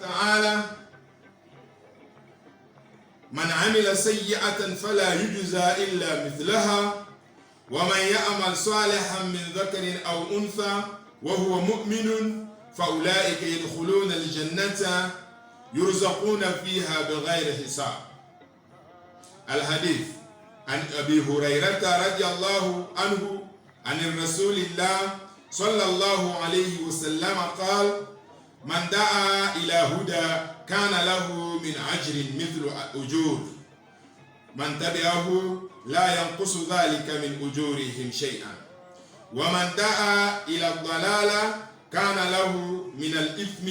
تعالى من عمل سيئة فلا يجزى إلا مثلها ومن يعمل صالحا من ذكر أو أنثى وهو مؤمن فأولئك يدخلون الجنة يرزقون فيها بغير حساب. الحديث عن أبي هريرة رضي الله عنه عن الرسول الله صلى الله عليه وسلم قال: من دعا إلى هدى كان له من أجر مثل أجور من تبعه لا ينقص ذلك من أجورهم شيئا ومن دعا إلى الضلالة كان له من الإثم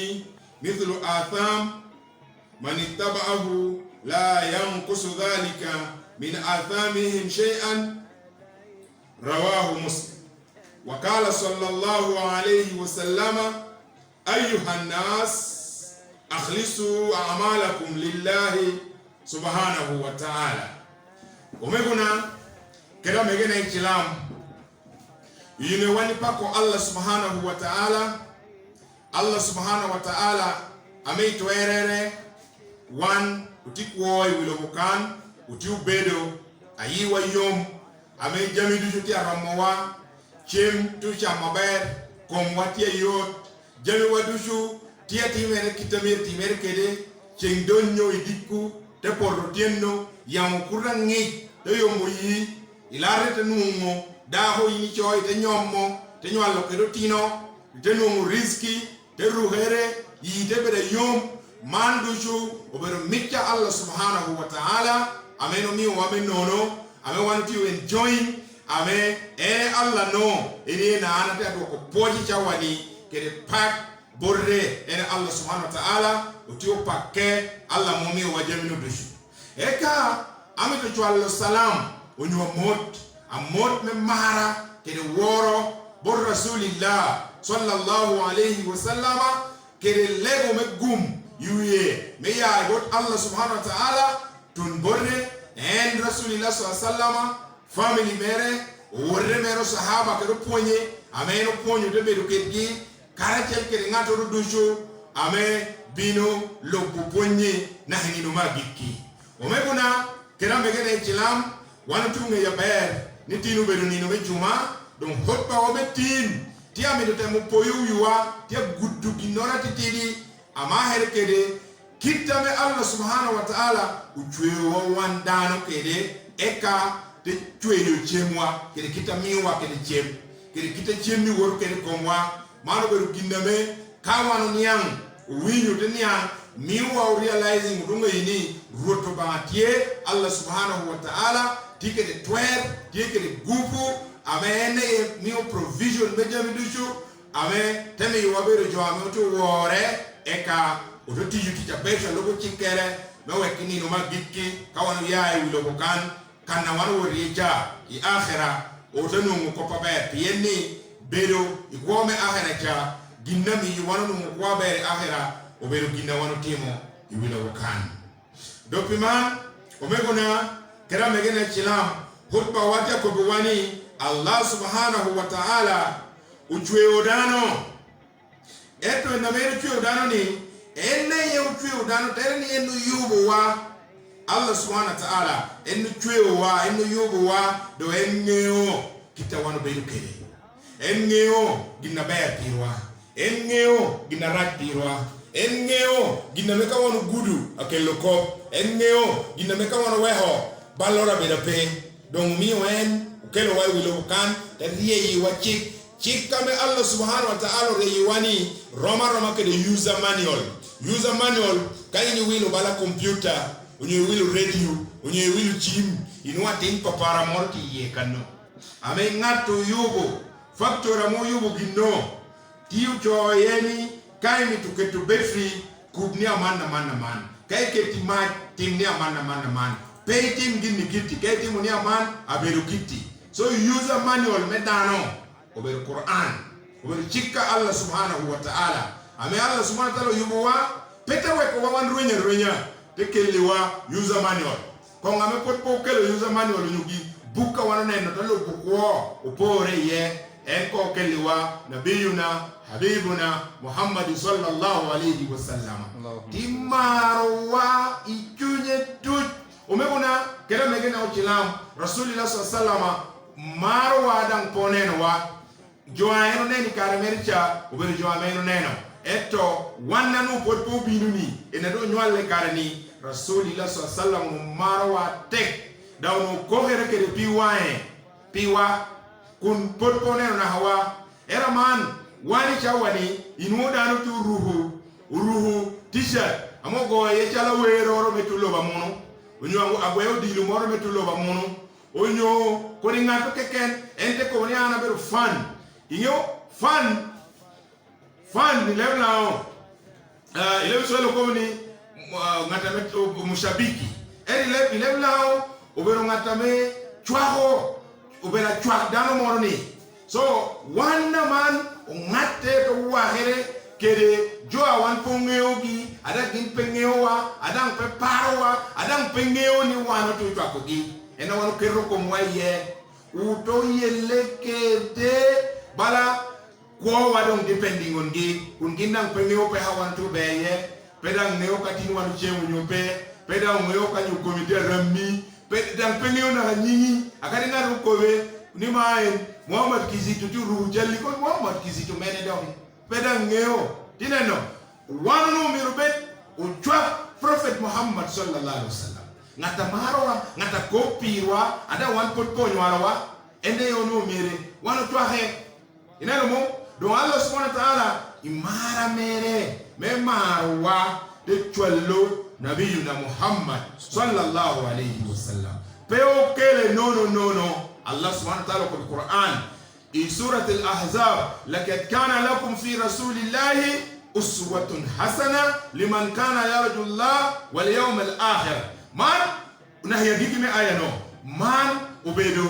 مثل آثام من اتبعه لا ينقص ذلك من آثامهم شيئا. رواه مسلم. وقال صلى الله عليه وسلم: أيها الناس أخلصوا أعمالكم لله سبحانه وتعالى. ومغنا كده مغنا إكلام ينواني باكو الله سبحانه وتعالى. الله سبحانه وتعالى أميت ويرere wan utikuoi wilobukan utiu bedo ayiwa yom ame jamidu juti aramowa chem tucha maber komwatie yot jami wadushu tia timere timere kede cheng donyo idiku te porro tienno yamukura ngi to yomo yi ilare te numo daho yini choi te nyommo te nyalo kedo tino te numo riski te ruhere yi te bere yom mandushu obero mitya Allah subhanahu wa ta'ala ameno mi wa menono ame want you enjoying ame Allah no ene na ana te ko poji chawani kede pak borre ene Allah subhanahu wa ta'ala utio pakke Allah momi wa jamino dushu eka ame to chwallo salam onyo amot me mara kede woro bor rasulillah sallallahu alayhi wa sallama kede lego me gum yuye me ya got Allah subhanahu wa ta'ala tun borre en rasulillah sallallahu alaihi wasallam family mere worre mero sahaba kado ponye ameno ponyo de bedo kedgi karatel kede ngato do dojo ame bino lobu ponye na hinino magiki omebuna kerambe gene chilam wanu tunge ya ber ni tinu bedo nino me juma don hotba o betin ti ame do temu poyu yuwa ti guddu dinora titidi ama herkede kitame Allah subhanahu wa ta'ala uchwewo wandano kede eka te chweyo chemwa kede kitamiwa kede chem kede kita chemni wor kede komwa mano beru kindame kawano nyang winyu de nyang miwa realizing runga yini roto batie Allah subhanahu wa ta'ala tikede twer tikede gufu amene miwa provision mejamidushu ame teme yiwaberu jo ame to wore eka ototi yuti cha besha logo chikere mewe kini no magiki kawanu yae wilogo kan kana wanu worija I akhira otanu mukopa be pieni bedo igome akhira cha ginami wanu mukwa be akhira obedo ginna wanu timo wilogo kan dopima omegona kera megene chilam hutba wata ko buwani Allah subhanahu wa ta'ala uchwe odano eto na mere chwe odano ni enne ye chwe odano tere ni enu yubo wa Allah subhanahu wa ta'ala enu chwe wa enu yubo wa do enneo kita wano bedu kede enneo ginna be pirwa enneo ginna rak pirwa enneo ginna meka wano gudu akelo kop enneo ginna meka wano weho balora beda pe don mi wen ukelo wa wilo kan teriye yi wa chikame Allah subhanahu wa ta'ala reyiwani roma ke the user manual kani wilo bala computer unye wilo radio unye wilo gym inwa tin papara morti ye kanno ame ngato yugo factora mo yugo ginno tiu cho yeni kai mi tuketu battery kubnia man kai keti ma timnia man pay tim ginni kiti kai tim nia man aberu kiti so user manual medano ober Quran ober chika Allah subhanahu wa ta'ala ame Allah subhanahu wa ta'ala yubuwa peta we ko wan runya tekeliwa user manual ko ngame pot po kelo user manual nyugi buka wana neno talo bukwo opore ye en ko kelliwa nabiyuna habibuna Muhammad sallallahu alayhi wasallam timarwa ikunye tuj umeguna kera megena uchilam rasulullah sallallahu marwa dang ponenwa joayno neni karamercha ubere joameno neno eto wannanu potpo binuni ena do nyalle karani rasulullah sallallahu marwa tek dawno kogere kede piwa kun potpo neno na hawa era man wani chawani inwoda no tu ruhu t-shirt amogo ye chala wero metulo ba mono onyo agweyo dilu moro metulo ba mono onyo ko ni ngato keken ente ko ni ana beru fan inyo fan ni lewlao ile solo ko ni ngata meto mushabiki eri lewlao obero ngata me chwaho obera chwa dano moro ni so wanda man ngate to wahere kede joa wan pongeogi ada gin pengeowa ada peparowa ada pengeo ni wano to twakogi ena wano kero ko mwaye uto yelekede bala ko wadon depending on gi ungindang pengeo pe hawan to beye pedang neo katini wanu chemu nyope pedang neo kanyu komite rami pedang pengeo na nyinyi akari ngaru kowe ni mai Muhammad Kizito tu rujali kon Muhammad Kizito mene dawi pedang neo dineno wanu mirubet ujwa prophet Muhammad sallallahu alaihi wasallam ngata marwa ngata kopirwa ada wan potponyo arawa ende yono mere wanu twahe inalo mo do Allah subhanahu wa ta'ala imara mere me marwa de chwallo nabiyuna Muhammad sallallahu alaihi wasallam peo kele no Allah subhanahu wa ta'ala في القرآن في سورة الأحزاب لقد كان لكم في رسول الله أسوة حسنة لمن كان يرجو الله واليوم الآخر من نهي ديك من آية نو من أبدو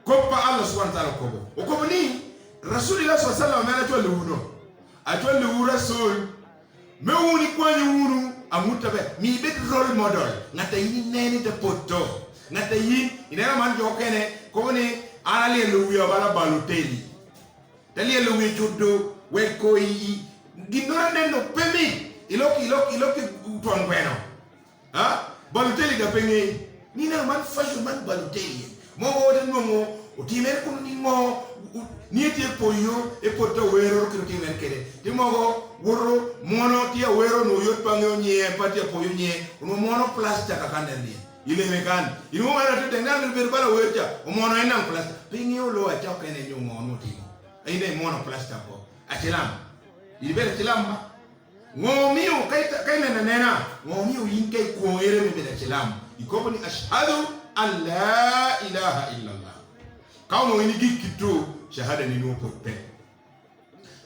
كوبا الله سبحانه وتعالى كوبو وكوبني رسول الله صلى الله عليه وسلم أنا أتولى له رسول موني كواني ورو أموتابه مي بيت رول موديل نتايني نيني تبوتو نتايني إنما من جوكني كوني أنا لي لويا بلا بالوتيلي تلي لويا جودو ويكوي ginora neno pemi iloki utwangweno ha baluteli da pengi nina man fashion man baluteli mo woden mo utimer ko ni mo ni te poyo e poto wero ko ti men kede ti mo woro mono ti wero no yot pango nye pati poyo nye no mono plastic ka kandeli ile mekan ino mara to tengal ber bala werja o mono ina plastic pengi o lo acha kene nyo mono ti ine mono plastic ko atilam ibere tilamba ngomiu kaina nena ngomiu yinke ko ere me bere tilam ikobo ni ashhadu an la ilaha illa allah kawo ni gikito shahada ni no pote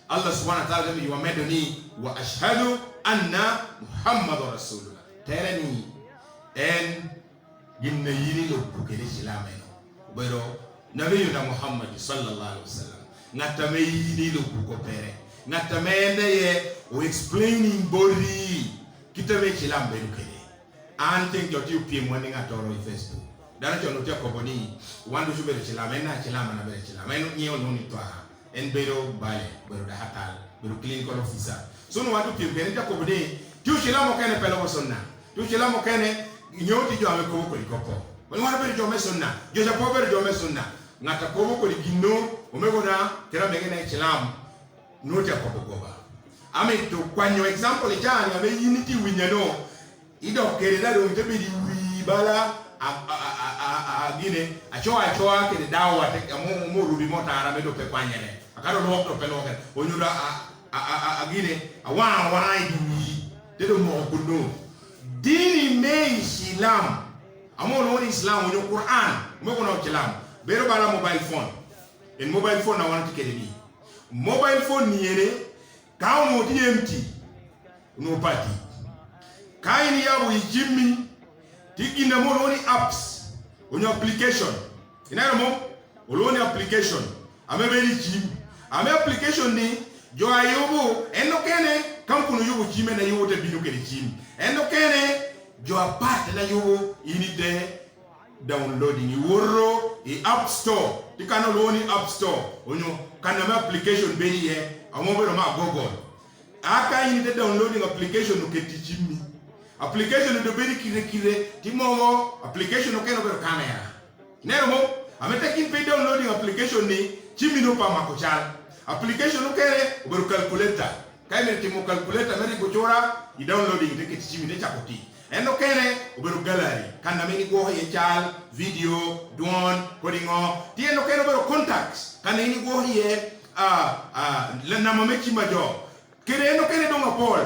Allah subhanahu wa ta'ala ni wamedoni wa ashhadu anna muhammadar rasulullah terani en ginna yiri lo bukere tilama no bero nabiyuna muhammad sallallahu alaihi wasallam ngata me yiri lo buko pere ngatamene ye o explaining body kitame chilambe lukele ante ngoti upie mwani ngatoro Facebook dana chono tia koboni wandu jubere chilamena chilama na bere chilameno nyo noni twa en bero bale bero da hatal bero clinical officer sono watu pie bere tia koboni tu chilamo kene pelo sonna tu chilamo kene nyoti jo ame ko ko likopo wani wana bere jo mesonna jo ja po bere jo mesonna ngata ko ko ligino omegona kera mengena chilamu note ya kobogoba ame to kwanyo example jani ame unity winyano ido kereda do mtebidi wibala agine achoa kede dawa te mo rubi mota arabe do pe kwanyele akado no to pe loke onyura agine awa idu te do mo kuno dini me islam amo no islam onyo Quran mo kono islam bero bala mobile phone en mobile phone na wan tikede bi mobile phone niere ka mo di empty no party kaini ya wijimi tigina mo loni apps onyo application inaro mo oloni application amebeli jim ame application ni jo ayobo eno kene kampunu yugo jime na yugo te binu kede jim eno kene jo apart na yugo ini de downloading woro i App Store tikano loni App Store onyo kana ma application beni ye amobe ma Google aka ini de downloading application no ketichimi application do beni kire timogo application no keno ber camera nero mo amete kin pe downloading application ni chimi no pa makochal application no kere ber calculator kay mer timo calculator meri bochora i downloading de ketichimi de chakoti eno kere ber gallery kana meni go ye chal video duon kodingo ti eno kere ber contacts kana ini go ye le na mamechi majo kere eno kere donga Paul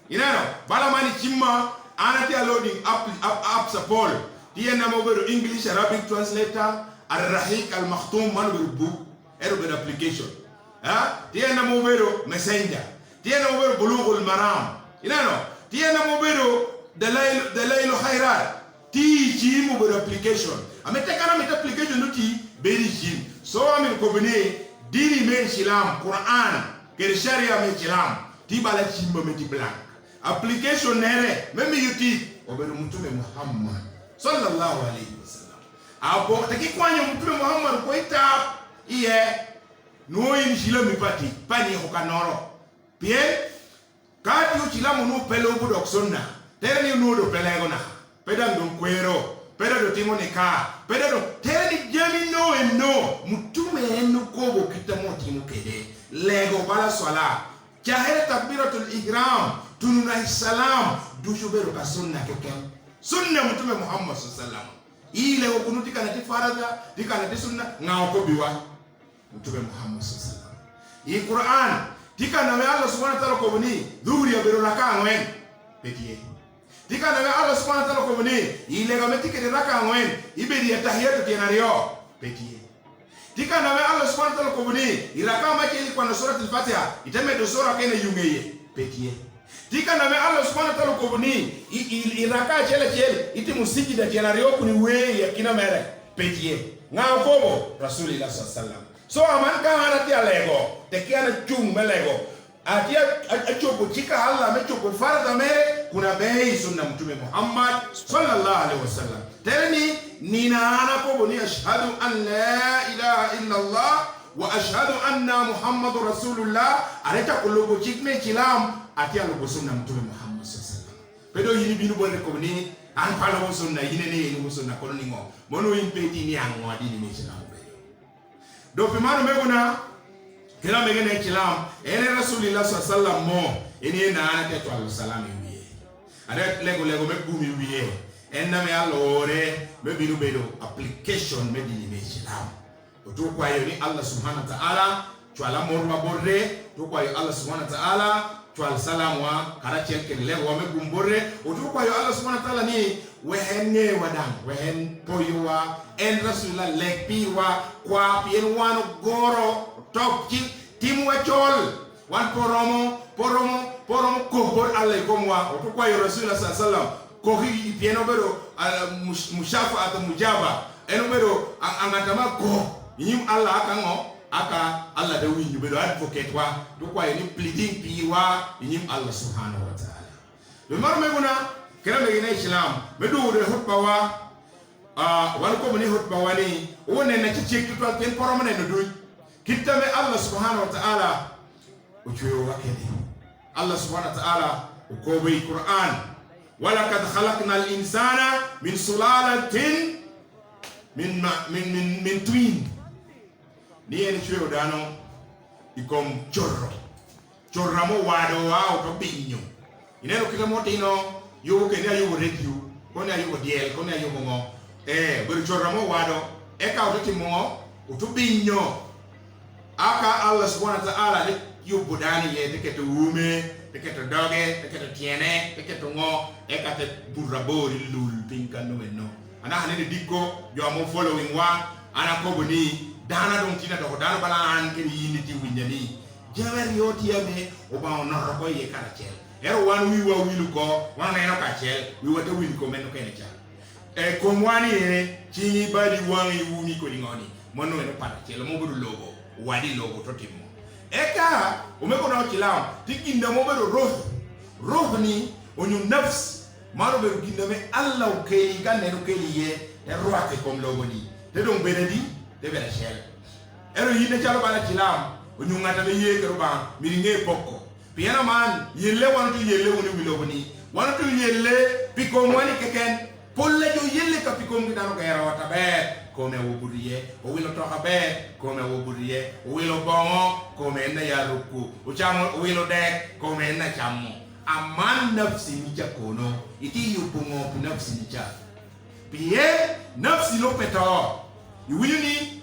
inano bala mani chimma anati loading apps Paul ti eno mo ber English Arabic translator al-Rahiq al-Makhtum man ber book ero ber application ti eno mo ber messenger ti eno mo ber bulughul maram inano ti eno mo ber Dalailu khairat ti chi mo ber application amete kana met application no ti beri jin so amin ko bene dini men Islam Quran ke sharia men Islam ti bala chi mo meti blank application nere meme yuti o ber mtume Muhammad sallallahu alaihi wasallam abo taki kwanya mtume Muhammad ko ita iye no yin shila mi pati pani ko kanoro pie kati u Islam no pelo bu doksonna terni no do pelego na pedan don kwero peda do timone ka peda do terni jami no en no mtume enu ko bo kitamo timu kede lego bala swala jahira takbiratul ihram tununa salam dushubero ka sunna keken sunna mtume Muhammad sallallahu alaihi wasallam ile okunuti kana tifarada dikana tisunna ngao ko biwa mtume Muhammad sallallahu alaihi wasallam i Quran dikana me Allah subhanahu wa ta'ala ko boni dhuri ya bero raka ngwen petie dikana me Allah subhanahu wa ta'ala ko boni ile ga metike de raka ngwen ibedi ya tahiyatu kenario petie dikana me Allah subhanahu wa ta'ala ko boni iraka ma ke kwa sura al-Fatiha itame do sura kene yungeye petie dikana me Allah subhanahu wa ta'ala ko boni iraka chele iti musijida kenario kuni we ya kina mere petie ngao kobo rasulillah sallallahu alaihi wasallam so aman ka harati alego te kiana chung melego atia achopo chika Allah mechopo farda mere kuna bei sunna mtume Muhammad sallallahu alaihi wasallam terni nina ana kobo ni ashhadu an la ilaha illa Allah wa ashhadu anna Muhammadur rasulullah aleta kulugo chikme chilam atia logo sunna mtume Muhammad sallallahu alaihi wasallam pedo yini binu bonde ko ni an pala sunna yine ne ni sunna ko ni ngo mono impeti ni an ngodi ni chilam do pimano meguna kila megene chilam ene rasulillah sallallahu alaihi wasallam mo ene na ana to al salam wiye ada lego me gumi wiye enna me alore me binu bedo application me di chilam to kwa yo ni Allah subhanahu wa ta'ala to ala morwa borre to kwa yo Allah subhanahu wa ta'ala to al salam wa karachel ken lego me gumborre to kwa yo Allah subhanahu wa ta'ala ni wehenne wadang wehen poywa en rasulullah lekpiwa kwa pien wano goro top timu wachol wan poromo kohor alle komwa to kwa rasulullah sallallahu alaihi wasallam kohi pieno bero mushafa ata mujaba eno bero angatama ko yim Allah akango aka Allah da winyu bero advocate wa to kwa ni pleading piwa yim Allah subhanahu wa ta'ala do marme guna kera megina Islam medu de hutba wa wan ko moni hutba wani wonne na ci to ken poroma ne do kitame Allah subhanahu wa ta'ala uchuyo wakene Allah subhanahu wa ta'ala ko be Qur'an wala kad khalaqna al-insana min sulalatin min twin ni en chuyo dano ikom chorramo wado wa to binyo ineno kitamo tino yo ke ne yo radio ko ne yo diel ko ne yo ngo bari chorramo wado e ka to timo utubinyo aka Allah subhanahu wa ta'ala le yo bodani ye de keto wume de keto doge de keto tiene de keto ngo e ka te burabori lul pinkano menno ana hanene dikko yo mo following wa ana ko boni dana don tina do dana bala an ke yini ti winyani jawer yo tiame o ba on no ko ye karachel ero wan wi wa wilu ko wan na ka chel wi wa to wilu ko men ko ene cha e ko mwani ene chi bali wan yu mi ko ngoni mono eno para chel mo budu logo wadi logo to timo eka o me ko na chilam tikinda mo bedo roh ni onyu nafs maro be ginda me Allah o ke ga ne ro ke ye e roate kom logo ni te dong benedi de bela shel ero yinde chalo bala chilam onyungata be ye keroba miringe pokko piana man yelle wanu yelle woni wiloboni wanu yelle piko wani keken polle jo yelle ka piko ngidano ka era wata be come woburiye o wilo to habe come woburiye o wilo bongo come na yaruku o chamo o wilo dek come na chamo aman nafsi ni jakono iti yubungo nafsi ni ja piye nafsi no peto yuwini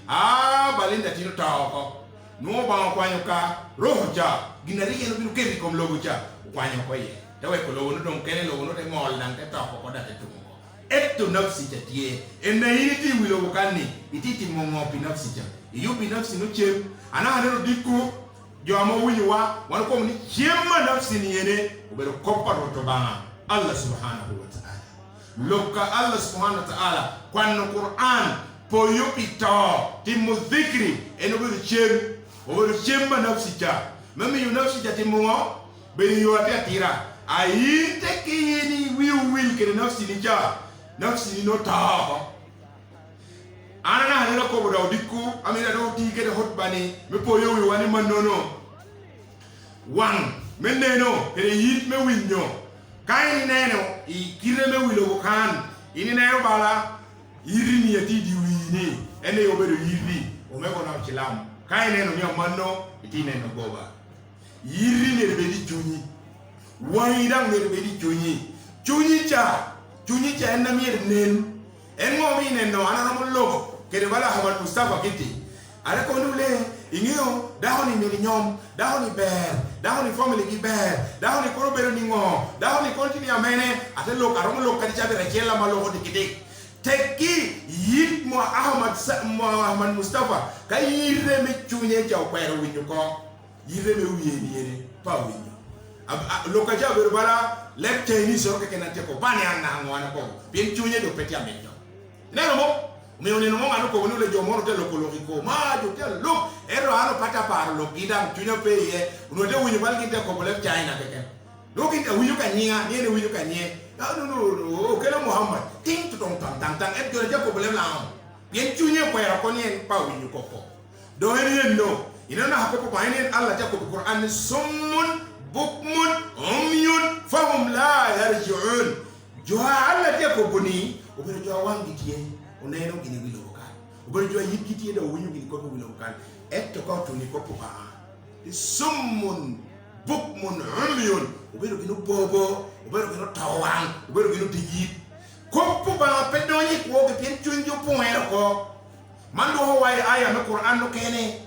balinda tino taoko no ba kwanyo ka roho ja ginari yeno biru keri kom logo ja kwanyo ko ye dawe ko logo no don kene logo no te mol nan te taoko ko da te tumo etto nafsi jatie ena yiti wilo bukani ititi mongo pinafsi ja iyo pinafsi no chem ana hanero dikku jomo wiwa wan ko ni chemma nafsi ni yene ubero koppa to ba Allah subhanahu wa ta'ala lokka Allah subhanahu wa ta'ala kwanno Qur'an po yupito timu dhikri eno ubero chem ubero chemma nafsi ja mami yu nafsi ja timongo beni yo atira ayite kini will kene nafsi ni ja nafsi ni no taaba ana na hala ko do dikku amina do tige de hotbani me po yowi wani manono wan meneno kede yit me winyo kay neno i kire me wilo kan ini neno bala irini yati di wini ene yo bedo yiri o me ko na chilam kay neno ni manno iti neno goba yiri ne be di juni waida ne be di juni cha enda mir nen engo mi nen no ana mo logo kede bala Ahmad Mustafa kiti ala ko nule ingio dahoni mi nyom dahoni ber dahoni family gi ber dahoni ko bero ni ngo dahoni continue amene ate lo karomo lo kadi chabe rechela malo di kiti teki yit mo Ahmad Mustafa kay yire me chunye jaw kwero winyo ko yire me wiye ni yene pa winyo lo ka jabe bala lek Chinese so ke na te ko bani anga ngwana ko bien chunye do peti amento neno mo me oneno mo ngano ko le jomo te lo ko ko ma jo te lo ero ano pata par lo gidam chunye pe ye uno de winyo bal ginte ko lek China ke lo ginte winyo ka nyia ni ne winyo ka nyie no ke la Muhammad ting to tong tang et jo ko lek la bien chunye ko era ko ni pa winyo ko do ene no ina na ko pa ene Allah ta ko Qur'an summun bukmun umyun fahum la yarji'un joa alla te ko boni o be joa wangi tie o neno gini wilo kan o be joa yibki tie da wunyu gini ko wilo kan etto ko to ni ko pa summun bukmun umyun o be gino bobo o be gino tawang o be gino digi ko pa pe do ni ko ke pen chunjo point ko mando ho way aya no Qur'an no kene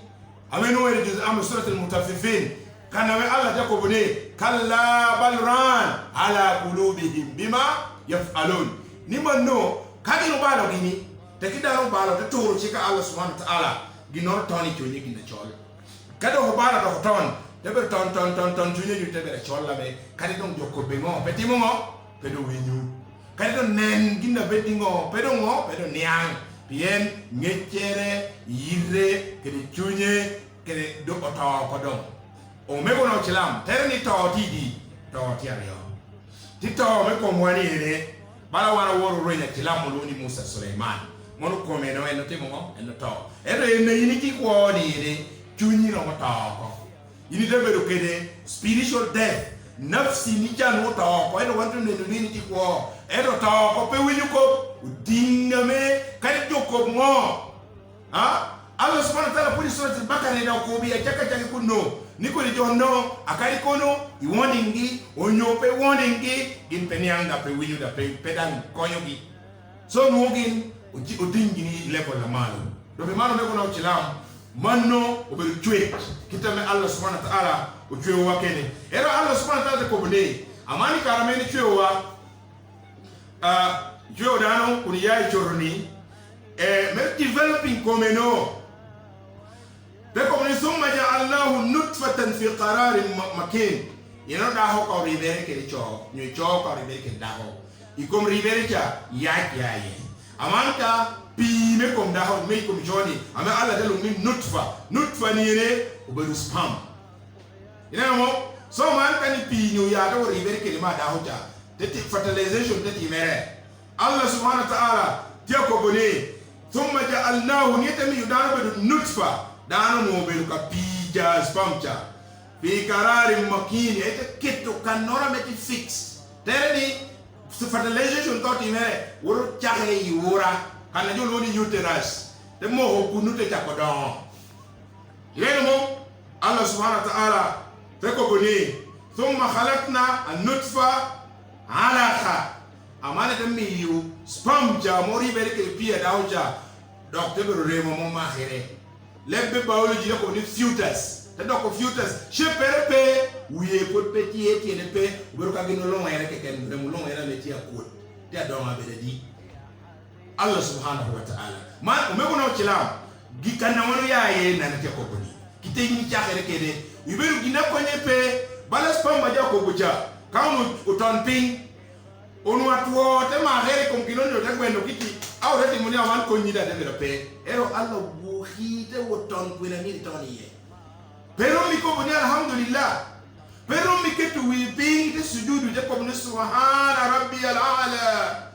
ameno wele juz am surat al-mutaffifin kana we Allah jako bone kalla balran ala qulubihim bima yaf'alun ni manno kagi no balo gini te kidaro balo te toro chika Allah subhanahu wa ta'ala ginor toni choni gina chol kado ho balo do ton te ber ton choni ju te ber chol la be kadi don jokko be ngo petimo ngo pedo winyu kadi don nen gina bedingo pedo ngo pedo niang bien ngechere yire kedi chunye kedi do oto ko don o me ko no chilam terni to tidi to tiario tito me ko mwani ene bala wana woro ronya chilam lo ni Musa Suleiman mono ko me no eno timo eno to ero ene yini ki ko ni ene chunyi no to ko yini de bedo kede spiritual death nafsi ni janu to ko eno wantu ne ni ki ko ero to ko pe winyu ko dingame kadi joko ngo ha Allah subhanahu wa ta'ala puli surat al-Baqarah ina ko bi chaka chaka kuno niko ni jono akari kono I warningi onyo pe warningi in penyanga pe winyu da pe pedang konyogi so ngogin odingi ni level la malo do be malo ne ko na chilam manno o be chwe kitame Allah subhanahu wa ta'ala o chwe wa kene era Allah subhanahu wa ta'ala ko bune amani karameni chwe wa chwe dano kuni ya chorni me developing komeno Deko ni summa ja'alnahu nutfatan fi qararin makin. Ino da ho ko ribere ke cho, nyu cho ko ribere ke da ho. Ikom ribere cha ya ye. Amanka pi me kom da ho me kom joni. Ama Allah dalu min nutfa ni ne uberu spam. Ina mo so man kan pi nyu ya do ribere ke ma da ho cha. Teti fertilization teti mere. Allah subhanahu wa ta'ala dia ko bone thumma ja'alnahu nitami yudana bedu nutfa dano mo bedu ka pija spamcha fi qararin makin ete ketto kanora meti fix tereni fertilization toti mere woro chahe yura kana jolo ni uterus de mo ho kunute chakodon yeno Allah subhanahu wa ta'ala teko boni thumma khalaqna an-nutfa alaqa amana de miyu spam ja mori berke pia dauja docteur be remo mo mahere lebbe biology ko ni fetus te doko fetus che perpe wiye pot petit et ne pe beruka gino long ere ke ken remo long ere le tia ko te adoma be di Allah subhanahu wa ta'ala ma o me ko no chilam gikana wono yaye na te ko boni kite ni chahere ke de wiberu gina ko nyepe bala spam ba ja ko buja kaunu uton ping onu atuo te mahere kom kinono te gwendo kiti au reti muni awan ko nyida de pe ero Allah bu hite woton kwina ni toni ye pero mi ko boni alhamdulillah pero mi ketu wi ping te sujudu te ko boni subhana rabbiyal a'la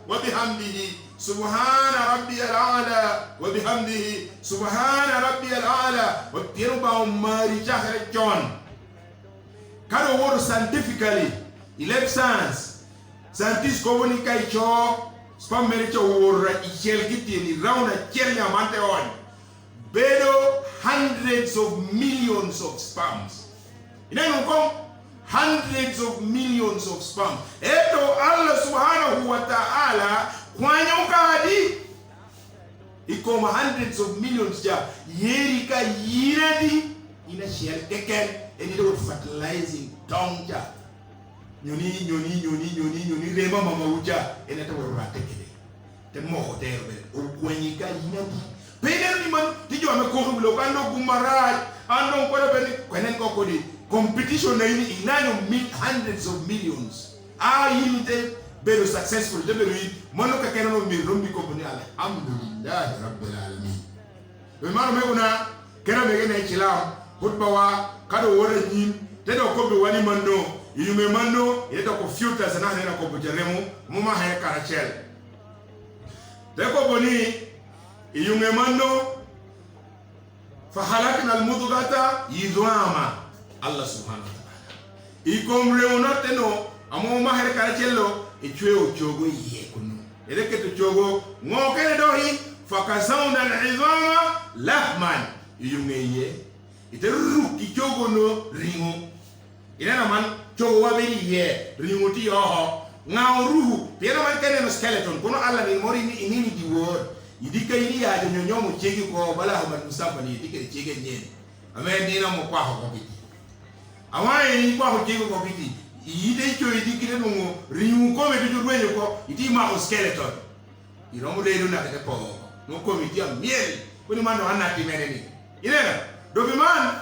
wa bihamdihi subhana rabbiyal a'la wa bihamdihi subhana rabbiyal a'la wa pero ba mari chahere john kado word scientifically 11 science scientists ko kai cho spam mericho wora ichel gitini rauna chenya mante on bedo hundreds of millions of spams ineno kom hundreds of millions of spam eto Allah subhanahu wa ta'ala kwanyo kadi ikoma hundreds of millions ja yerika yiradi ina share keken and it was fertilizing tonja nyoni rema mama uja enata wora tekele te mo hotel be o kwenyika yinadi peder ni man tijo ame ko hulo kando gumara ando ko be kwenen ko ko di competition na ini inano hundreds of millions yimite be successful de be mano ka kenano mi rombi ko boni alhamdulillah rabbil alamin be mano me una kena me gene chilam hutba wa kado wora nyim te do ko be wani mando yume mando yeto ko filters na hena ko bujeremu muma he karachel te ko boni yume mando fa halakna al mudghata yidwama Allah subhanahu wa ta'ala ikom reuno teno amo ma he karachelo ichwe o chogo ye kunu eleke to chogo ngokene dohi fa kasawna al izama lahman yume ye iteru ki chogo no ringo ina man chogo wabeli ye ringuti yoho ngauruhu piera man kene no skeleton kono alla ni mori ni inini di word idika ini ya de nyonyo chegi ko bala ha man musamba ni idika chege nyen ame ni na mo kwa ho biti awai ni kwa ho chegi ko biti ide cho idikire no ringu ko me do rwenyo ko idi ma ho skeleton iromo de do na te po no ko mi dia miel kuni man no anati meneni ina do bi man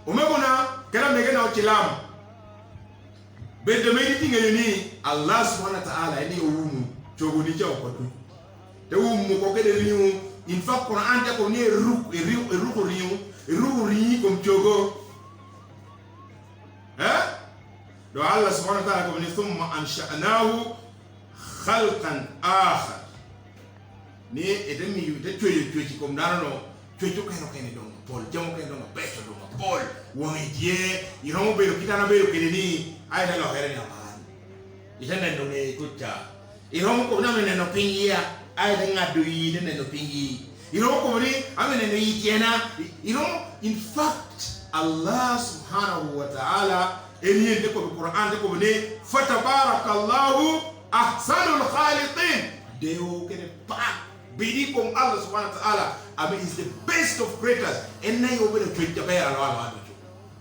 o me bona kala mege na ochilam bede mediti ngeni Allah subhanahu wa ta'ala ni umu chogo ni jaw ko te umu ko kede riu in fa Quran ta ko ni ru kom chogo do Allah subhanahu wa ta'ala ko ni thumma ansha'nahu khalqan akhar ni edemi yu te choyo kom darano choyo ko no don pol jamo ko don beto don pol woni die iromo be kitana be kede ni ai na lo here ni aman isana ndo ne kucha iromo ko na ne no pingia ai de ngadu yi ne no pingi iromo ko ni amene no yitiena iromo in fact Allah subhanahu wa ta'ala eliye de ko Quran de ko ne fatabarakallahu ahsanul khaliqin deo kene pa bidi ko Allah subhanahu wa ta'ala is the best of creators and nay over the tweet jabera ala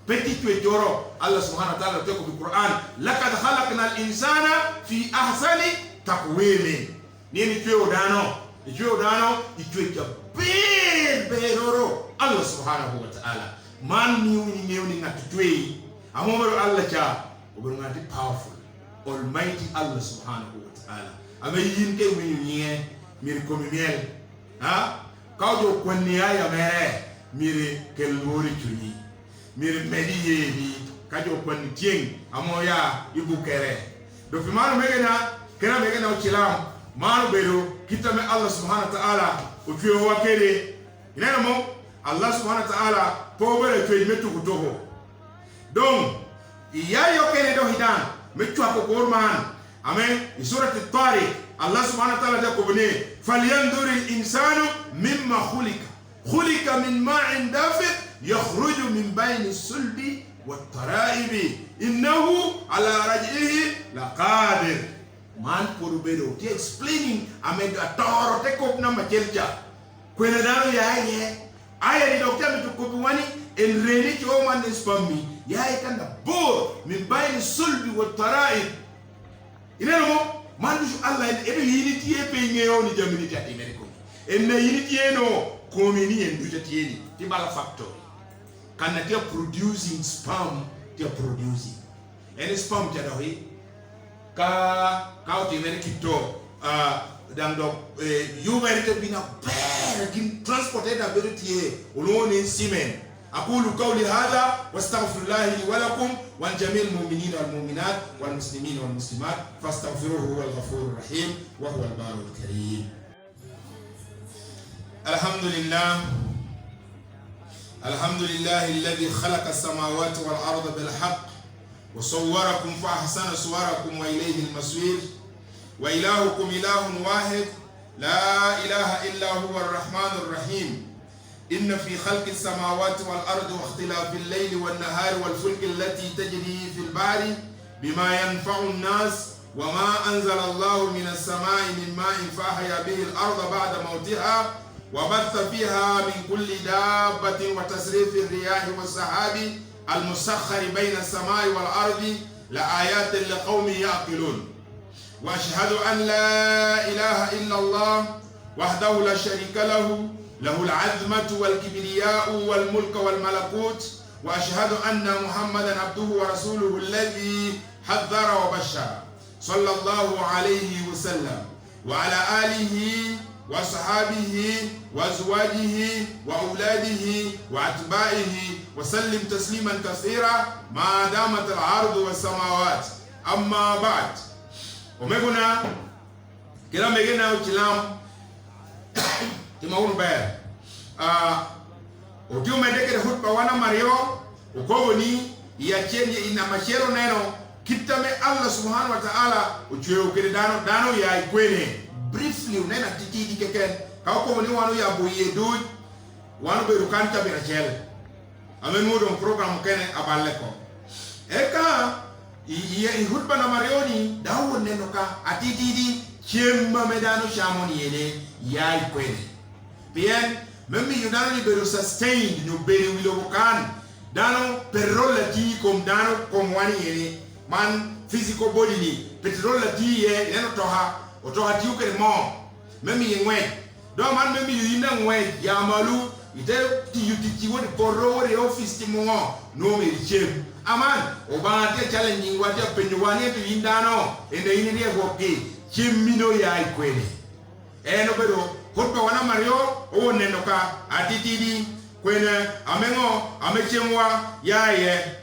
petit tu joro Allah subhanahu wa ta'ala teko bi Quran laqad khalaqna al-insana fi ahsani taqwim nini tu odano itu beroro Allah subhanahu wa ta'ala man ni ngatutwe amomero Allah cha obo ngati powerful almighty Allah subhanahu wa ta'ala ame yinte wiye miri komi miel kawjo konni aya mere miri kelmori tuni miri mediye ni kajo konni tieng amoya ibu kere do fi manu megena kera megena uchilam manu bedo kitame Allah subhanahu wa ta'ala utwe wa kere ina mo Allah subhanahu wa ta'ala pobere twe metu kutoho donc iya yo kene do hidan metu ko gorman amen surat at-tariq Allah subhanahu wa ta'ala ko bone falyanzur al-insanu mimma khuliqa min ma'in dafiq yakhruju min bayni as-sulbi wat-tara'ib innahu ala raj'ihi laqadir man porubero ti explaining amen atoro te ko na majelja kwena dano yaye aya ni dokta mtukufu wani en reni ti o man spammi yaye kanda bo min bayni sulbi wat-tara'ib ineno mandu Allah edo yiniti e pe ngeyo ni jamini ti ameriko en na yiniti eno komini en duja ti eni ti bala factory kana ti producing spam ti producing en spam ti do hi ka ti amerikito dando yuverite bina per kin transported ability oloni simen أقول قولي هذا واستغفر الله لي ولكم ولجميع المؤمنين والمؤمنات والمسلمين والمسلمات فاستغفروه هو الغفور الرحيم وهو البار الكريم. الحمد لله الذي خلق السماوات والأرض بالحق وصوركم فأحسن صوركم وإليه المصير وإلهكم إله واحد لا إله إلا هو الرحمن الرحيم. إن في خلق السماوات والأرض واختلاف الليل والنهار والفلك التي تجري في البحر بما ينفع الناس وما أنزل الله من السماء من ماء فأحيا به الأرض بعد موتها وبث فيها من كل دابة وتصريف الرياح والسحاب المسخر بين السماء والأرض لآيات لقوم يعقلون. وأشهد أن لا إله إلا الله وحده لا شريك له العظمة والكبرياء والملك والملكوت. وأشهد أن محمدا عبده ورسوله الذي حذر وبشر صلى الله عليه وسلم وعلى آله وصحابه وأزواجه وأولاده وأتباعه وسلم تسليما كثيرا ما دامت الأرض والسماوات. أما بعد ومغنا كلام مغنا وكلام timaunu baya odio medeke de hutba wana mario ukoboni ya chenye ina machero neno kitame Allah subhanahu wa ta'ala uchiwe ukede dano ya ikwene briefly unena titidi keken kawakoboni wanu ya boye duj wanu be rukanta be rachel amen modon program kene abaleko eka iya hutba na marioni dawo neno ka atitidi chemba medano shamoni yene ya ikwene bien memi yunano ni bero sustained no bero wilobokan dano perola ti kom dano kom wani yene man physical body ni petrola ti ye neno toha ti ukere mo memi yengwe do man memi yina ngwe ya malu ite ti yuti woni porro wori office ti mo no me chem aman obante challenging wati penyuwani to yindano ende yini ego ke chimino ya ikwene eno bero hutba wana mario o neno ka atitidi kwene amengo amechemwa yaye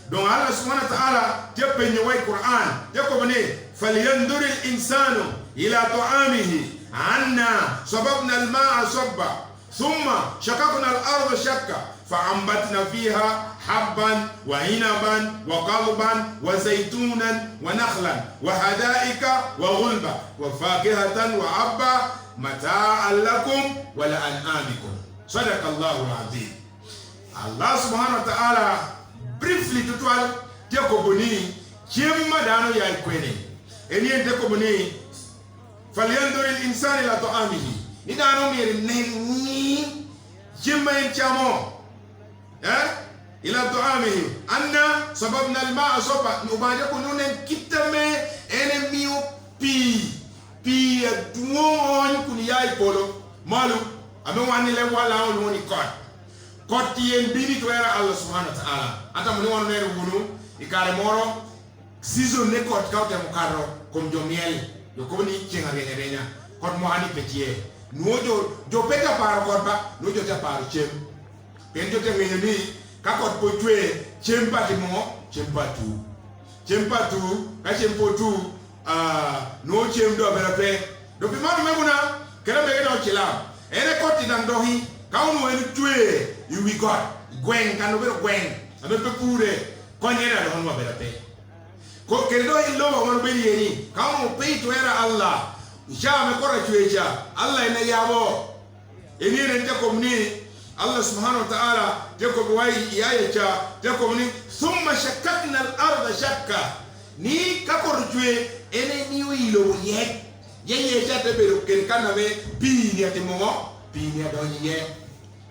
don Allah subhanahu wa ta'ala tepenye wa Qur'an yako bane falyanzur al-insanu ila ta'amihi anna sababna al-ma'a sabba thumma shaqaqna al-ardha shaqqa fa'ambatna fiha habban wa inaban wa qalban wa zaytunan wa nakhlan wa hadaika wa ghulba wa fakihatan wa abba mata'an lakum wa la'an'amikum. Sadaqa Allahu al-azim. Allah subhanahu wa ta'ala briefly tutwal tekoboni chemma dano ya ikwene eni tekoboni falyanzur al-insanu ila ta'amihi ni dano mere ni chemma en chamo ila ta'amihi anna sababna al-ma'a sabba nubaje kununen kitame enemiu pi duon kuni yai polo malu ame wani le wala on woni kot yen bini to era Allah subhanahu wa ta'ala ata mo won nere wunu ikare moro season ne kot kawte mo karo kom jomiel yo ko ni chenga renya kot mo hani petie nojo jo peta par kot ba nojo ta par chem pen jo te ni ka kot po twe chem pati mo chem patu ka chem po tu no chem do bela pe do bi manu meguna kera be no chila ene koti dan dohi kaunu ene tue you we got gwen kanu be gwen abe pe pure konyera do honwa berate ko kendo illo won be yeni kaunu pe to era Allah ja me kora tueja Allah ene yabo ene ne ta komni Allah subhanahu wa ta'ala jako wai yaye cha jako ni thumma shakkakna al-ardha shakka ni kakorjwe ene ni wilo ye cha te bero ken kana be pini atimo pini adonye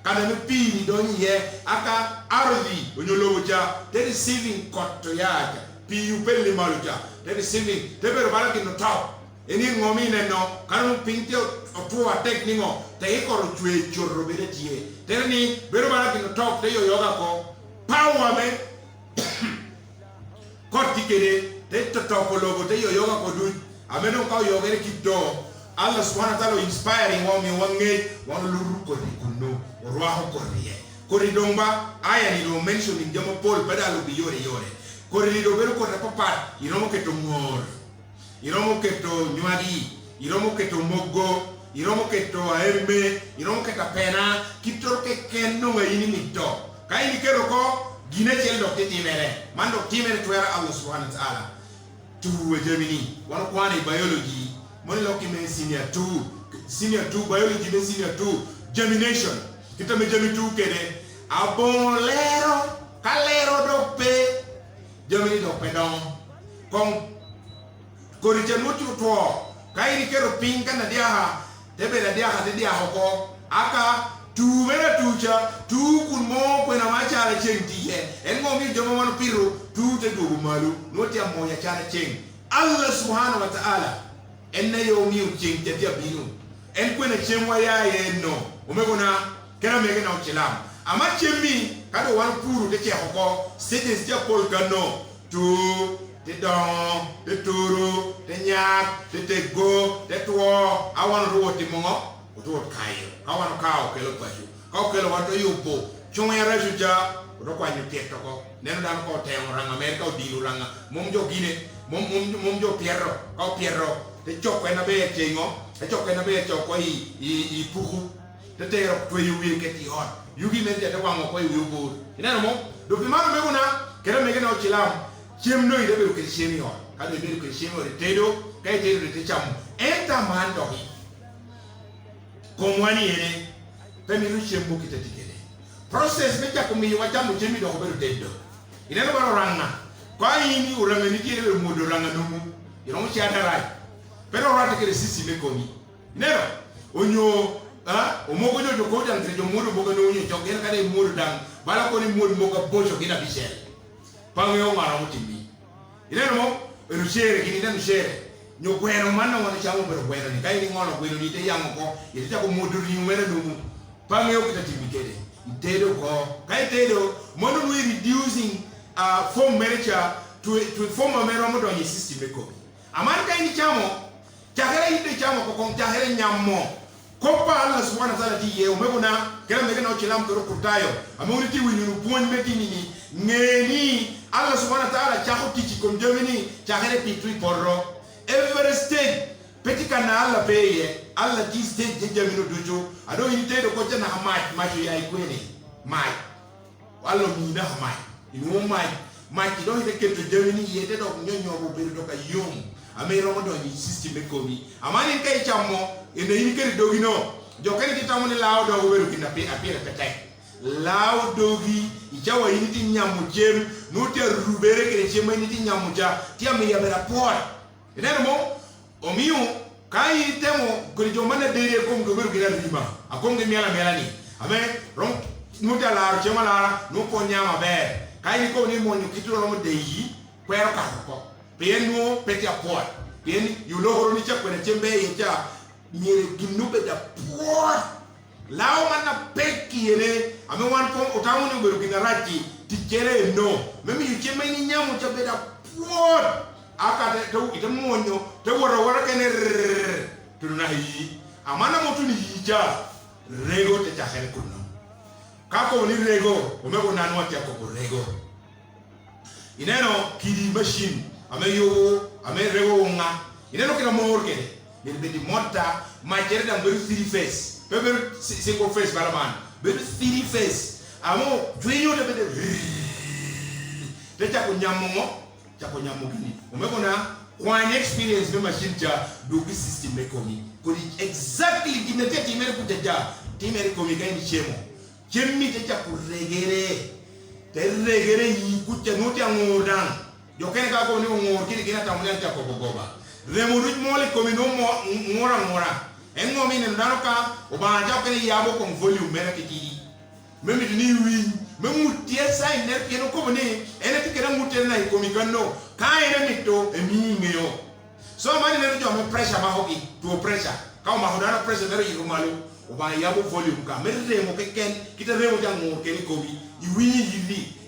kana me pini donye aka ardhi onyolo cha te receiving kotto yaja piu pelle maluja te receiving te bero baraki no top eni ngomi ne no kana pinti otua tekningo te ikorjwe chorro bele tie terni bero baraki no top te yo yoga ko power me koti kede te top logo te yo yoga ko du ameno ka yo gere kiddo Allah subhanahu wa ta'ala inspiring wa mi wange wa luru ko ni kunno ro ha ko riye ko ri domba aya ni do mention ni jamo Paul badalo bi yore ko ri do bero ko ta papa iromo ke to ngor iromo ke to nyadi iromo ke to mogo iromo ke to aerme iromo ke ta pena kitor ke kenno ngayini mitto kay ni kero ko gine tel do te timere mando timere to era Allah subhanahu wa ta'ala tu Gemini wan kwani biology mon loki men senior 2 biology men senior 2 germination kita me germi 2 kede abon lero kalero do pe Gemini do pe don kon korite mutu to kairi kero pinka na dia ha tebe na dia ha te dia hoko aka tu vera tucha tu kun mo ko na macha la chenti ye en mo mi jomo man piru tu te do malu no te mo ya chana cheng Allah subhanahu wa ta'ala en yo mi cheng te dia binu en ko na chemwa ya ye no o me gona kera me na uchilam ama chemi kado wan puru te che hoko sede sia pol kano tu te don te turu te nyak te go te tuo awan ro ti mo to kayo kawan kao kelo pashu kao kelo wato yupo chunga ya rajuja ro kwa nyu tieto ko neno dan ko te orang Amerika o dilu ranga mom jo gine mom jo pierro te choko na be chengo te choko na be choko i puhu te te ro to yu wi ke ti hot yugi men te wango ko yu bo ina mo do bi ma me una kera me gena o chilam chem no ide be ko chemi ho ka do be ko chemi o te do kai te do te cham enta man do komwani ene pemi ruchembo kitatikele process mecha kumi wachamu chemi do beru dedo ina no ranga kwa yini uranga ni kire modo ranga numu ino mo cha darai pero rata kire sisi me komi ina onyo omogo do ko dan trejo modo boga no onyo jogena kale modo dan bala ko ni modo moga bojo kina bisel pango yo mara mutimbi ina mo rushere kini dan rushere nyo kwero manna wana chango bero kwero ni kai ni ngono kwero ni te yango ko yete ko moduri nwere no pange yo kita tibikede itedo ko kai tedo mono we reducing form manager to form a mero modo ni system ko amani kai ni chamo chagere ite chamo ko kon chagere nyammo ko pa Allah subhanahu wa ta'ala ti ye o mebona kera mege na chilam ko kutayo amoni ti winu pon meti ni ngeni Allah subhanahu wa ta'ala chako tichi kom Gemini chagere pitui porro every state petit canal la paye alla di state de Gemini dojo ado inite do ko jana ma ya ikwene mai wallo mi na mai ino mai ti do hite keto Gemini yete do nyonyo bo be do ka yom amero mo do ni system ko mi amani kai chammo ene ini keri dogino jo keri ti tamone lawo do be ro kina pe apere petai lawo dogi ijawa ini ti nyamu jem no te rubere kere chema ini ti nyamu ja ti ame ya bera por ene mo omiu kai temo gorijo mana dere ko ngo beru gina rima akonge mela ni ame rom nuta la chema la no ko nyama be kai ko ni mo nyu kituro mo deyi kwero ka ko penu peti apor pen yulo horo ni cha kwene chembe yecha mire ginube da por lao mana peki ene ame wan ko otamu ni beru gina raji ti kere no memi yu chema ni nyamu cha be da por aka te ite monyo te wora kene tuna yi amana motu ni hija rego te chahel kuno kako ni rego omego nanu ati ko rego ineno kidi machine ame rego nga ineno kina morke ni be di monta ma jere da ngori 3 face Beber single face balaman. Beber three face. Amo juinyo de bede. Te chako nyamo gini. Umekona one experience me machine cha dogi system me komi. Kodi exactly ginete timere kujaja. Timere komi kaini chemo. Chemi te chako regere. Te regere yi kucha noti angodan. Jokene ka ko ni ngor kini kina tamunya cha ko goba. Remuruj mole komi no ngora. Engo mi ndano ka obanja kene yabo ko volume mera kiti. Memi ni wi memu tie sai ner keno ko bone ene tikera mutel na ko mi ganno ka ene mitto e mi ngeyo. So mani ner jo me pressure ma hoki to pressure. Ka ma hodana pressure ner yi malu oba yabo volume ka merre mo ke ken kita remo jango keni ko mi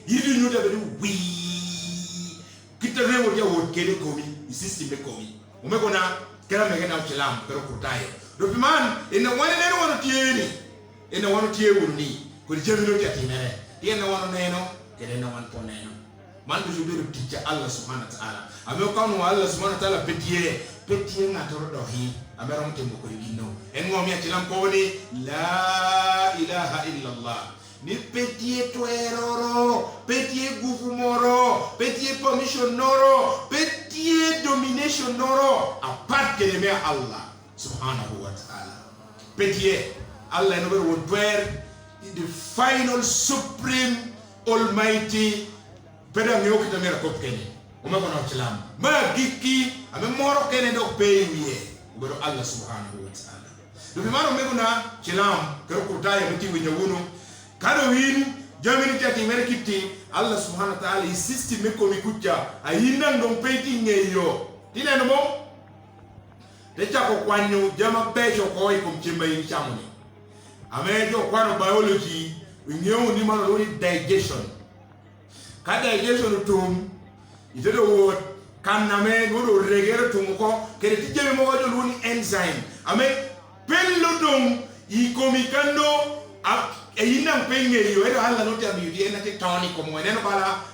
yiri no da be wi kita remo ja wo keni ko mi system be ko mi. Umekona kera megena uchilam pero kutayo. Dopiman ina wane neno wano tieni ina wano tie wuni ko jemino ti atinere ina wano neno kede na wan poneno man du jubiru tija Allah subhanahu wa ta'ala ame kanu Allah subhanahu wa ta'ala petie na toro dohi ame ron tembo ko yino en ngomi atilam ko woni la ilaha illa Allah ni petie to eroro petie gufumoro petie permission noro petie domination noro apart de me Allah subhanahu wa ta'ala. Petier Allah number one prayer in the final supreme almighty pedang yo kita mera kop kene. Uma kono chilam. Ma giki ame moro kene do pay wiye. Ubero Allah subhanahu wa ta'ala. Do bi maro meguna chilam kero kutaya miti winya wunu. Kado win jamini tati mera kiti Allah subhanahu wa ta'ala insisti meko mikucha ayina ndom peti ngeyo. Dile no mo Decha ko kwanyo jama bejo ko i kumchimba ini chamoni. Amejo kwano biology ngeu ni mano loni digestion. Ka digestion tum itedo word kan na me no regere tum ko kede tijeme mo wajo loni enzyme. Ame pello dum i komikando yina penge yo edo alla no tabi di ena te toni ko mo ena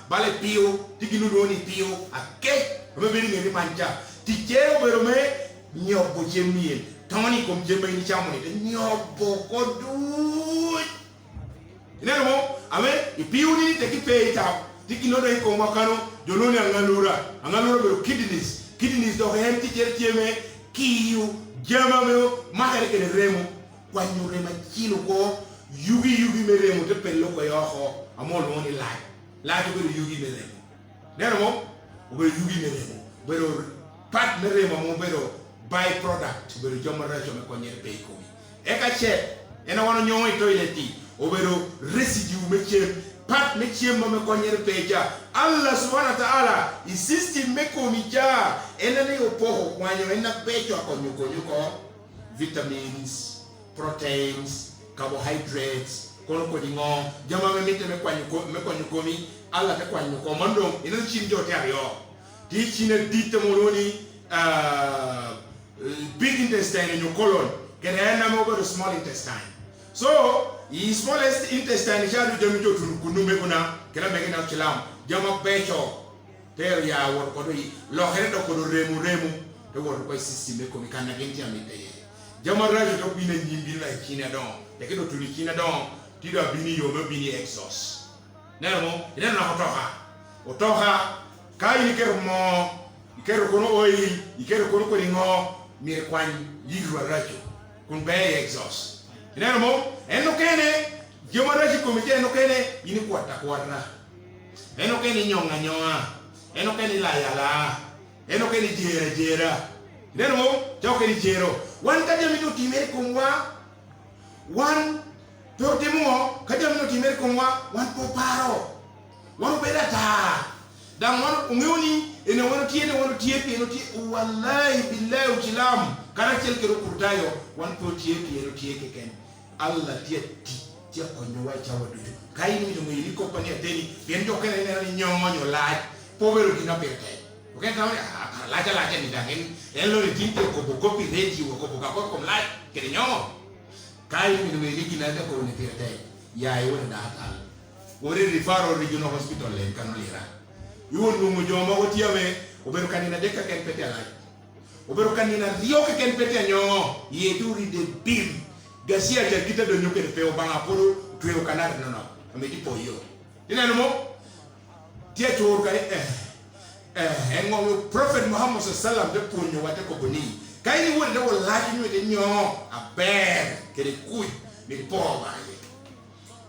bale pio tiginu loni pio ake ame beri ngeni mancha tijero bero me nyobo jemie toni kom jembe ni chamoni de nyobo ko du ina mo ame ipiu ni te kipeita tikino do ko makano joloni angalura be kidneys do henti jertieme kiyu jama me mahare ke remo wanyu rema kilo ko yugi me remo te pello ko yo ho amol woni la to be yugi me remo nero mo be yugi me remo bero pat me remo mo bero byproduct bero joma rajo me ko nyer pay ko e ka che ena wono nyoy toileti o bero residue me che pat me che mo me ko nyer pay ja Allah subhanahu wa ta'ala insisti me ko mi ja ena ne opo kwanyo ena pecho ko nyuko vitamins proteins carbohydrates kono ko dingo jama me mite me ko nyuko mi Allah te ko nyuko mondo ina chinjo te ayo di chine dite mo loni big intestine in your colon, get a number over the small intestine. So, the smallest intestine is to Kunumeguna, can I make it out chilam, Jama Pecho, there ya what could be Lohead of Remu, the water by system, can against Yamite. Jama Raja to be in like Kinadon, they get to the Kinadon, Tida Bini, your Bini exhaust. Nemo, you don't know how to ha. Otoha, Kai Kermo, Ikerokono oil, Ikerokono ringo. Mire kwan yiru rajo kun be exhaust ina mo eno kene joma raji komite eno kene yini kwata kwara eno kene nyonga eno kene la eno kene jera ina mo jaw kene jero wan ka jami to timere kumwa wan to timo ka jami to timere kumwa wan po paro wan bedata dan wan unguni ene wono tie eno tie wallahi billahi uchilam kana chelkero kurtayo wan po tie eno tie keken Allah tie tie konyo wa chawa dudu kai ni mo yili company ateni bien jo kene ne nyonyo la povero kina perte okay kama la ni dangen elo ni tinte ko copy ready ko ko kom la kene nyongo kai ni mo yili kina ta ko ni perte ya yo na ta ore rifaro regional hospital le kanolira yuon numu joma wotiame obero kanina deka ken pete ala obero kanina rio ke ken pete nyongo ye duri de bim gasia ja kita do nyuke pe o banga polo tuyo kanara no amedi poyo ina no mo tie to ka ngo prophet Muhammad sallallahu alaihi wasallam de ponyo wate ko boni kaini wonde wo laji ni de nyo aber kede kuy mi po ba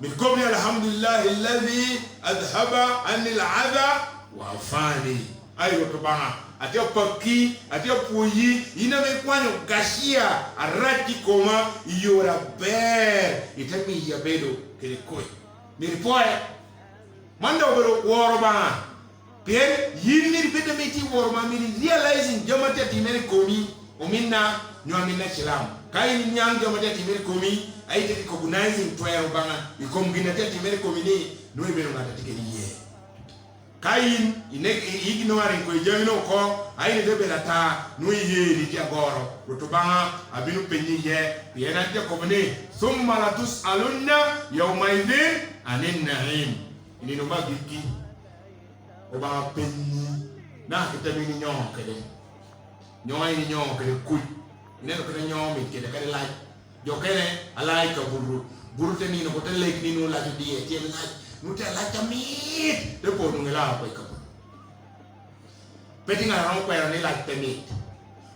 min komni alhamdulillah alladhi adhaba an al'adha wa afani ayo to banga atio paki atio puyi ina me kwanyo gashia arati koma yora ber itami ya bedo kede kuy mi poe manda obero woro banga Pierre, yini bede meti worma mini realizing jamata timere komi ominna nyamina chilam kai ni nyang jamata timere komi aite ko organizing toya banga ikom ginata timere komi ni no ibero ngata tikeri ye kai ine ignore ko jamino ko aine de belata no ye ni dia goro roto banga abinu penyi ye piena dia ko bene thumma la tusalunna yawma idin anin na'im ini no magiki oba penni na kitamini nyon kede nyon ni nyon kede kuy ne ko kede nyon mi kede kede laaj jo kene alay ka buru te ni no ko te lek ni no la di te laaj nu te laaj tamit de po nu ngela ko ka peti nga ron ko ni laaj tamit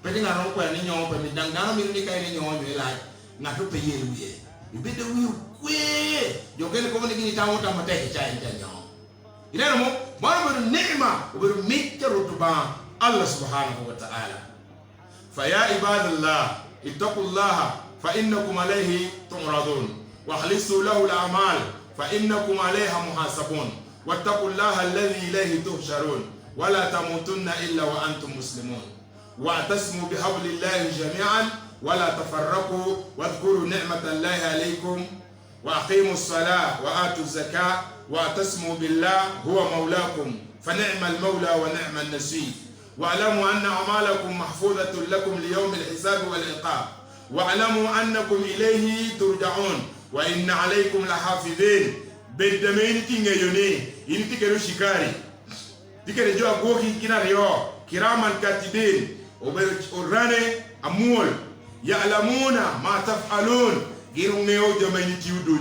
peti nga ron ko ni nyon pe mi dang dang mi ni kay ni nyon ni laaj na to pe yelu ye ibe de wi kwe jo kene ko ni tawo tamate cha nyon ina mo Barbara ni'ma وبر ميتر رتبان الله سبحانه وتعالى فيا عباد الله اتقوا الله فإنكم عليه تعرضون واخلصوا له الأعمال فإنكم عليها محاسبون واتقوا الله الذي إليه تحشرون ولا تموتن إلا وأنتم مسلمون واعتصموا بحبل الله جميعا ولا تفرقوا واذكروا نعمة الله عليكم وأقيموا الصلاة وآتوا الزكاة واعتصموا بالله هو مولاكم فنعم المولى ونعم النصير واعلموا أن أعمالكم محفوظة لكم ليوم الحساب والعقاب واعلموا أنكم إليه ترجعون وإن عليكم لحافظين بالدمين تنجيوني إن تكروا شكاري تكروا جوا غوكي كنا ريو كراما كاتبين وبراني أمول يعلمون ما تفعلون غيروا نيو جمعين تيودو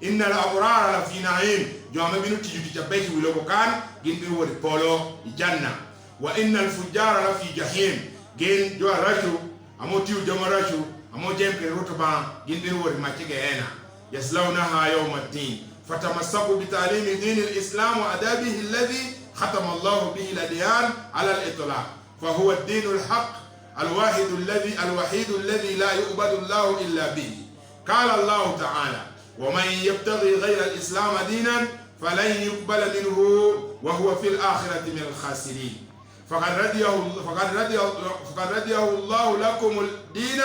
إن الأبرار لفي نعيم جوامع بينو تيجي تجبيه ولو كان جين بينو وريبولو الجنة وإن الفجار لفي جحيم جين جوا رشوا أمو تيو جمع رشوا أمو جيم كروتبان جين بينو وريماتيك هنا يصلونها يوم الدين فتمسكوا بتعليم دين الإسلام وأدابه الذي ختم الله به الأديان على الإطلاق فهو الدين الحق الوحيد الذي لا يعبد الله إلا به قال الله تعالى ومن يبتغي غير الإسلام دينا فلن يقبل منه وهو في الآخرة من الخاسرين فقد رضيه الله لكم الدين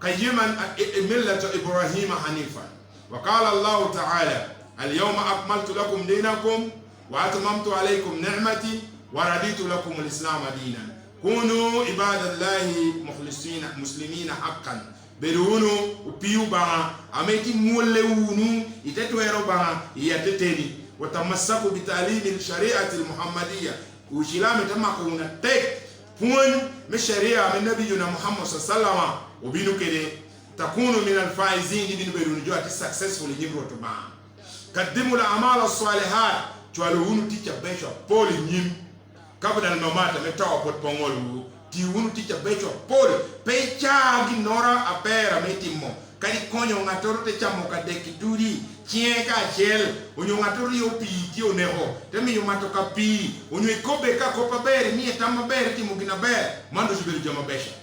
قيما ملة إبراهيم حنيفا وقال الله تعالى اليوم أكملت لكم دينكم وأتممت عليكم نعمتي ورديت لكم الإسلام دينا كونوا عباد الله مخلصين مسلمين حقا berunu upiu banga ameti mulewunu itetwero banga yateteni watamassaku bitalimi shari'ati almuhammadiyya ushilame tamako una tek pun me sharia min nabiyuna Muhammad sallallahu alaihi wasallam ubinu kede takunu min alfaizin ibn berunu jo ati successful nyimro to ba qaddimu al-a'mal as-salihat twalunu ticha besho poli nyim kabda al-mamata metawa pot pongolu ti wunu ticha becho pol pecha ginora apera metimo kali konyo ngatoro te chamo ka dekiduri chieka chel onyo ngatori opi ti oneho temi yo matoka pi onyo ikobe ka kopa bere mi etama bere ti mugina bere mando jiberu jama besha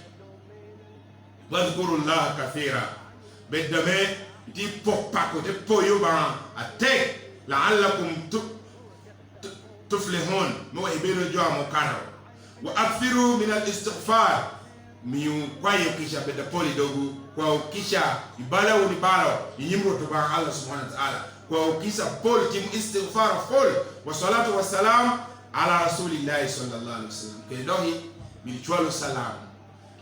wadhkuru Allah kathira bedame ti popako te poyo ba atek la'allakum tuflihun mo ibero jo amokaro وأكثروا من الاستغفار ميو kwayo kisha beda poli dogu kwa ukisha ibala unibalo yimro to ba Allah subhanahu wa ta'ala kwa ukisha poli tim istighfar fol wa salatu wa salam ala rasulillahi sallallahu alaihi wasallam kedohi milichwalo salam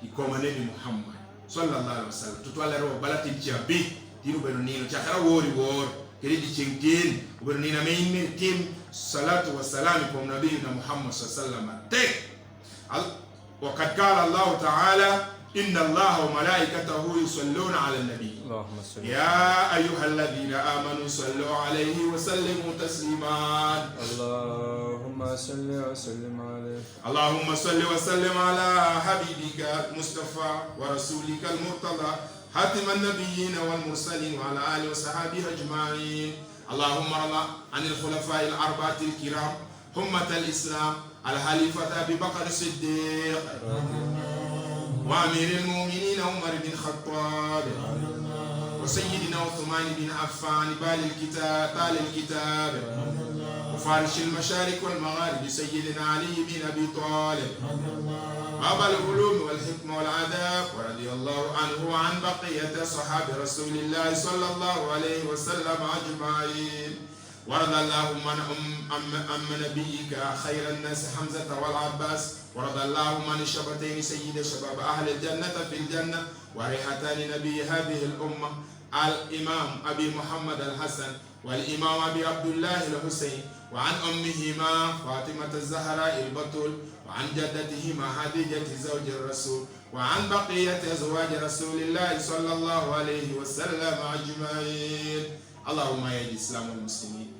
ikomaneni Muhammad sallallahu alaihi wasallam tutwala ro balati chabi tinu benonino chakara wori wor keridi chengtin ubernina meini tim salatu wa salam kwa nabii na Muhammad sallallahu alaihi wasallam tek وقد قال الله تعالى إن الله وملائكته يصلون على النبي يا أيها الذين آمنوا صلوا عليه وسلموا تسليما. اللهم صل وسلم عليه. اللهم صل وسلم على حبيبك المصطفى ورسولك المرتضى خاتم النبيين والمرسلين وعلى آله وصحبه أجمعين. اللهم ارض عن الخلفاء الأربعة الكرام همة الإسلام الخليفة أبي بكر الصديق وأمير المؤمنين عمر بن الخطاب وسيدنا عثمان بن عفان بال الكتاب وفارش المشارق والمغارب سيدنا علي بن أبي طالب باب العلوم والحكمة والآداب، ورضي الله عنه وعن بقية صحاب رسول الله صلى الله عليه وسلم أجمعين. ورضى اللهم عن نبيك خير الناس حمزة والعباس، ورضى اللهم عن الشبتين سيد شباب أهل الجنة في الجنة وريحتان نبي هذه الأمة الإمام أبي محمد الحسن والإمام أبي عبد الله الحسين، وعن أمهما فاطمة الزهراء البتول، وعن جدتهما خديجة زوج الرسول، وعن بقية أزواج رسول الله صلى الله عليه وسلم أجمعين. اللهم يا الإسلام والمسلمين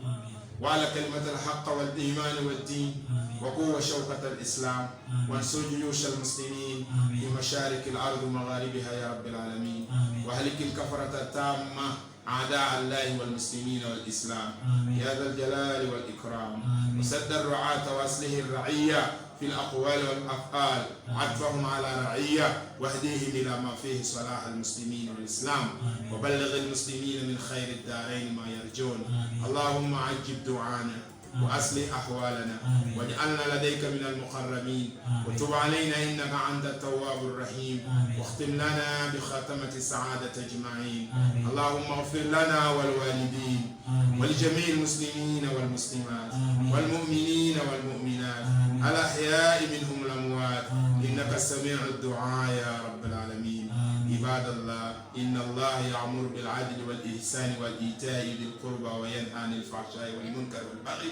وعلى كلمة الحق والإيمان والدين وقوة شوكة الإسلام وانصر جيوش المسلمين في مشارق الأرض ومغاربها يا رب العالمين، واهلك الكفرة التامة أعداء الله والمسلمين والإسلام يا ذا الجلال والإكرام، وسد الرعاة وأصله الرعية في الأقوال والأفعال عطفهم على رعية واهديهم إلى ما فيه صلاح المسلمين والإسلام، وبلغ المسلمين من خير الدارين ما يرجون. اللهم عجب دعانا وأصلح أحوالنا واجعلنا لديك من المقربين، وتب علينا إنك أنت التواب الرحيم، واختم لنا بخاتمة السعادة أجمعين. اللهم اغفر لنا والوالدين ولجميع المسلمين والمسلمات والمؤمنين والمؤمنات الأحياء منهم الأموات إنك سميع الدعاء يا رب العالمين. عباد الله، إن الله يأمر بالعدل والإحسان وإيتاء ذي القربى وينهى عن الفحشاء والمنكر والبغي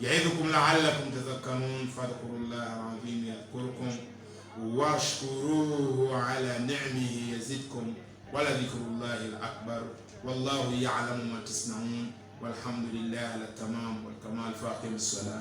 يعظكم لعلكم تذكرون. فاذكروا الله العظيم يذكركم واشكروه على نعمه يزدكم ولذكر الله الأكبر والله يعلم ما تصنعون والحمد لله على التمام والكمال. فاقم الصلاة.